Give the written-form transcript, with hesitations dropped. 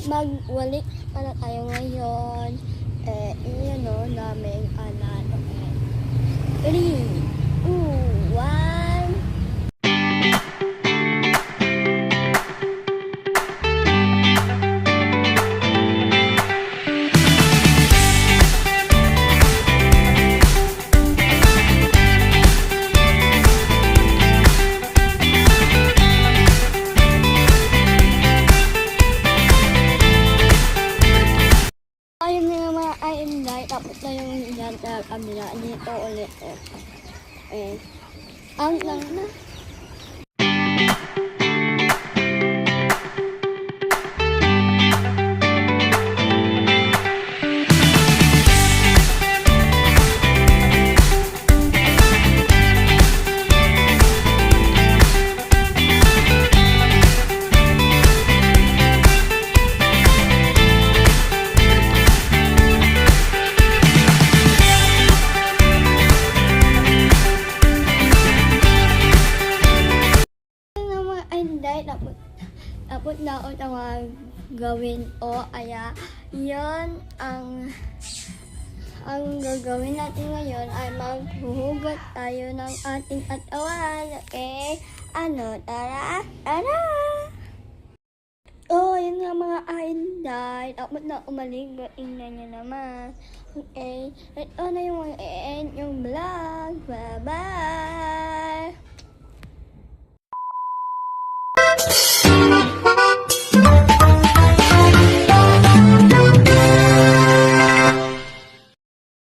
magwalik para tayo ngayon. Iyan o, namin anak. 3, 2, 1. Ayun na yung mga ay tapos na yung yan sa kabila dito ulit. Ang lang na. Tapos na ako na gawin o kaya yun ang gagawin natin ngayon ay maghuhugot tayo ng ating katawan. Okay? Tara! Oh, yun nga mga Inday. Tapos na umaligo. Tingnan nyo naman. Okay? Ito na yung end yung vlog. Bye-bye!